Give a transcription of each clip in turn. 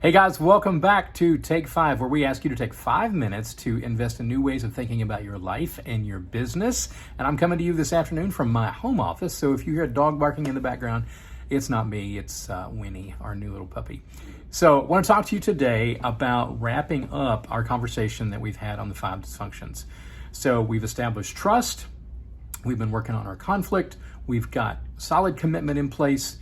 Hey guys, welcome back to Take 5, where we ask you to take 5 minutes to invest in new ways of thinking about your life and your business. And I'm coming to you this afternoon from my home office, so if you hear a dog barking in the background, it's not me, it's Winnie, our new little puppy. So I want to talk to you today about wrapping up our conversation that we've had on the 5 dysfunctions. So we've established trust, we've been working on our conflict, we've got solid commitment in place,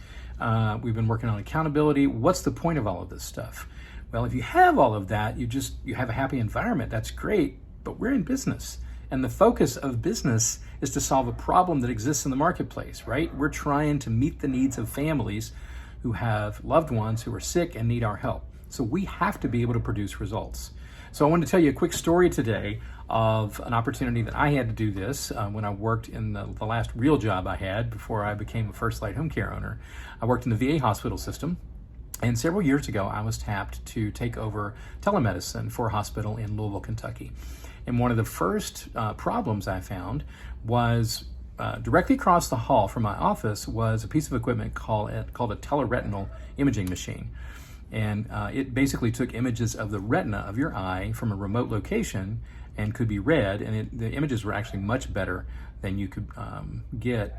we've been working on accountability. What's the point of all of this stuff? Well, if you have all of that, you have a happy environment. That's great, but we're in business. And the focus of business is to solve a problem that exists in the marketplace, right? We're trying to meet the needs of families who have loved ones who are sick and need our help. So we have to be able to produce results. So I want to tell you a quick story today of an opportunity that I had to do this when I worked in the last real job I had before I became a First Light home care owner. I worked in the VA hospital system, and several years ago I was tapped to take over telemedicine for a hospital in Louisville, Kentucky. And one of the first problems I found was directly across the hall from my office was a piece of equipment called a teleretinal imaging machine. And it basically took images of the retina of your eye from a remote location and could be read, and the images were actually much better than you could get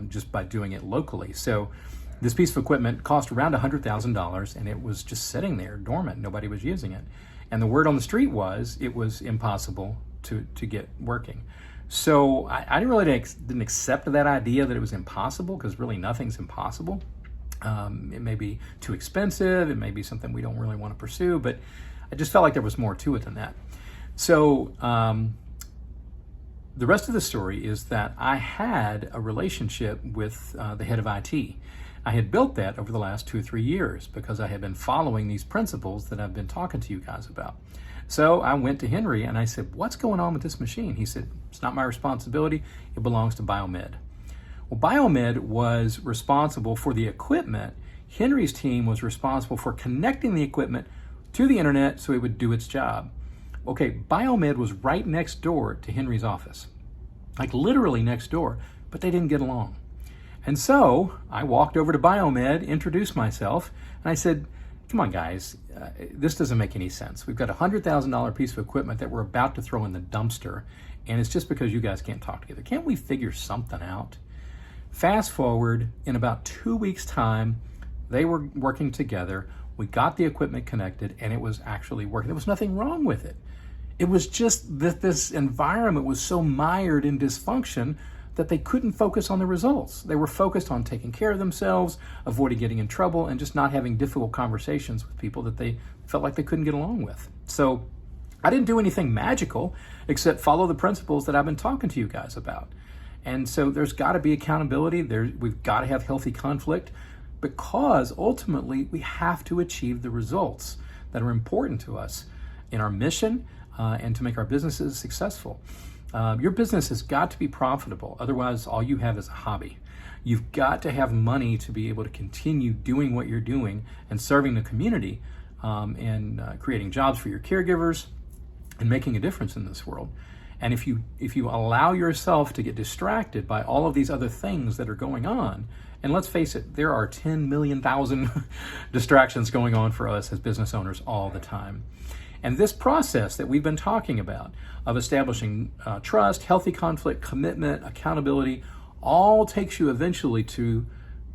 just by doing it locally. So this piece of equipment cost around $100,000, and it was just sitting there dormant. Nobody was using it. And the word on the street was it was impossible to get working. So I didn't accept that idea that it was impossible, because really nothing's impossible. It may be too expensive, it may be something we don't really want to pursue, but I just felt like there was more to it than that. So the rest of the story is that I had a relationship with the head of IT. I had built that over the last 2 or 3 years because I had been following these principles that I've been talking to you guys about. So I went to Henry and I said, what's going on with this machine? He said, it's not my responsibility, it belongs to Biomed. Well, Biomed was responsible for the equipment. Henry's team was responsible for connecting the equipment to the internet so it would do its job. Okay, Biomed was right next door to Henry's office, like literally next door, but they didn't get along. And so I walked over to Biomed, introduced myself, and I said, come on guys, this doesn't make any sense. We've got a $100,000 piece of equipment that we're about to throw in the dumpster, and it's just because you guys can't talk together. Can't we figure something out? Fast forward, in about 2 weeks' time, they were working together. We got the equipment connected, and it was actually working. There was nothing wrong with it. It was just that this environment was so mired in dysfunction that they couldn't focus on the results. They were focused on taking care of themselves, avoiding getting in trouble, and just not having difficult conversations with people that they felt like they couldn't get along with. So I didn't do anything magical except follow the principles that I've been talking to you guys about. And so there's got to be accountability. We've got to have healthy conflict, because ultimately we have to achieve the results that are important to us in our mission and to make our businesses successful. Your business has got to be profitable. Otherwise, all you have is a hobby. You've got to have money to be able to continue doing what you're doing and serving the community and creating jobs for your caregivers and making a difference in this world. And if you allow yourself to get distracted by all of these other things that are going on, and let's face it, there are 10 million thousand distractions going on for us as business owners all the time. And this process that we've been talking about of establishing trust, healthy conflict, commitment, accountability, all takes you eventually to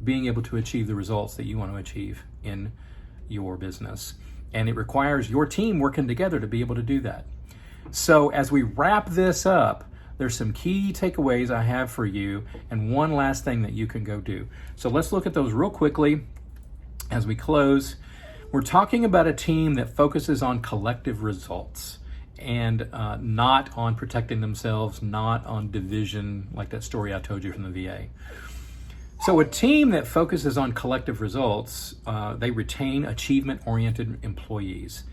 being able to achieve the results that you want to achieve in your business. And it requires your team working together to be able to do that. So as we wrap this up, there's some key takeaways I have for you and one last thing that you can go do. So let's look at those real quickly as we close. We're talking about a team that focuses on collective results and not on protecting themselves, not on division, like that story I told you from the VA. So a team that focuses on collective results, they retain achievement-oriented employees.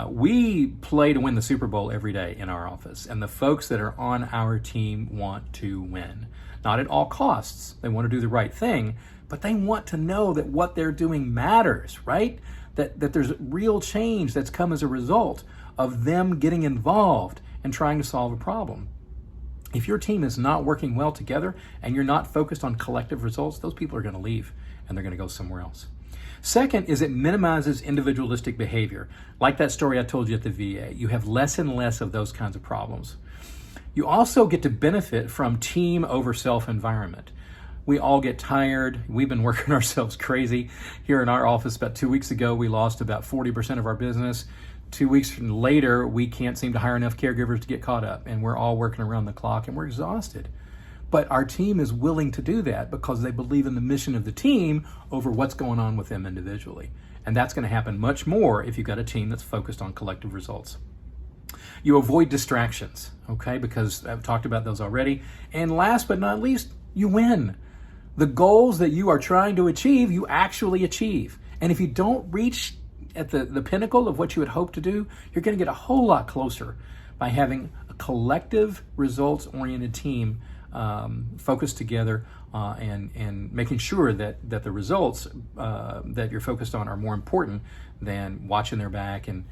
We play to win the Super Bowl every day in our office, and the folks that are on our team want to win. Not at all costs. They want to do the right thing, but they want to know that what they're doing matters, right? That there's real change that's come as a result of them getting involved and trying to solve a problem. If your team is not working well together and you're not focused on collective results, those people are going to leave and they're going to go somewhere else. Second is it minimizes individualistic behavior. Like that story I told you at the VA, you have less and less of those kinds of problems. You also get to benefit from team over self environment. We all get tired. We've been working ourselves crazy. Here in our office about 2 weeks ago, we lost about 40% of our business. 2 weeks later, we can't seem to hire enough caregivers to get caught up, and we're all working around the clock and we're exhausted. But our team is willing to do that because they believe in the mission of the team over what's going on with them individually. And that's going to happen much more if you've got a team that's focused on collective results. You avoid distractions, okay, because I've talked about those already. And last but not least, you win. The goals that you are trying to achieve, you actually achieve. And if you don't reach at the pinnacle of what you had hoped to do, you're going to get a whole lot closer by having a collective results-oriented team focused together and making sure that the results that you're focused on are more important than watching their back and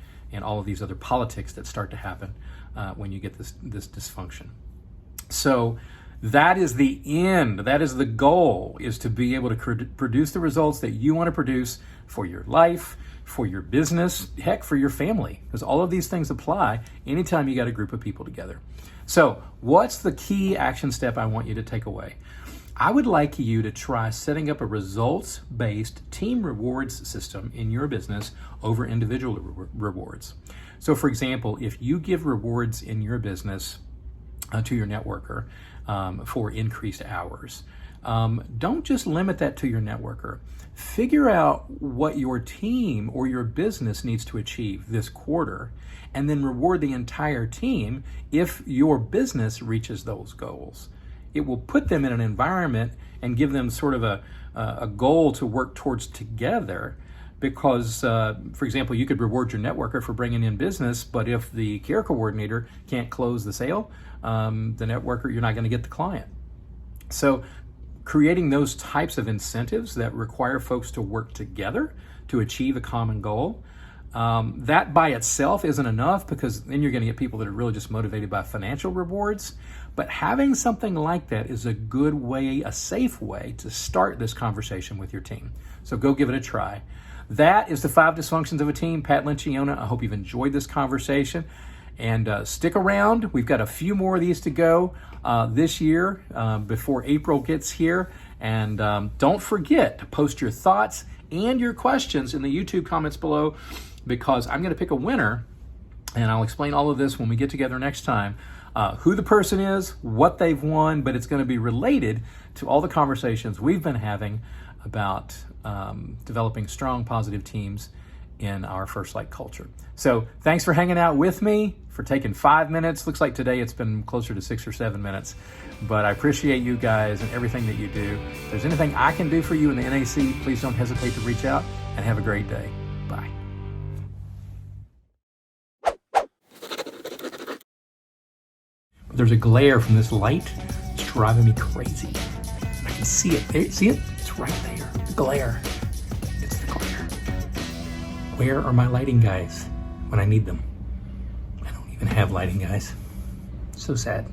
all of these other politics that start to happen when you get this dysfunction. So that is the end. That is the goal, is to be able to produce the results that you want to produce for your life, for your business, heck, for your family, because all of these things apply anytime you got a group of people together. So what's the key action step I want you to take away? I would like you to try setting up a results-based team rewards system in your business over individual rewards. So for example, if you give rewards in your business to your networker for increased hours, don't just limit that to your networker. Figure out what your team or your business needs to achieve this quarter, and then reward the entire team if your business reaches those goals. It will put them in an environment and give them sort of a goal to work towards together. Because, for example, you could reward your networker for bringing in business, but if the care coordinator can't close the sale, the networker, you're not going to get the client. So creating those types of incentives that require folks to work together to achieve a common goal, that by itself isn't enough, because then you're going to get people that are really just motivated by financial rewards. But having something like that is a good way, a safe way to start this conversation with your team. So go give it a try. That is the 5 dysfunctions of a team. Pat Lencioni, I hope you've enjoyed this conversation. And stick around. We've got a few more of these to go this year before April gets here. And don't forget to post your thoughts and your questions in the YouTube comments below, because I'm going to pick a winner, and I'll explain all of this when we get together next time, who the person is, what they've won, but it's going to be related to all the conversations we've been having about developing strong, positive teams in our First Light culture. So thanks for hanging out with me, for taking 5 minutes. Looks like today it's been closer to 6 or 7 minutes, but I appreciate you guys and everything that you do. If there's anything I can do for you in the NAC, please don't hesitate to reach out, and have a great day. Bye. There's a glare from this light. It's driving me crazy. I can see it. See it? It's right there. The glare. It's the glare. Where are my lighting guys when I need them? I don't even have lighting guys. So sad.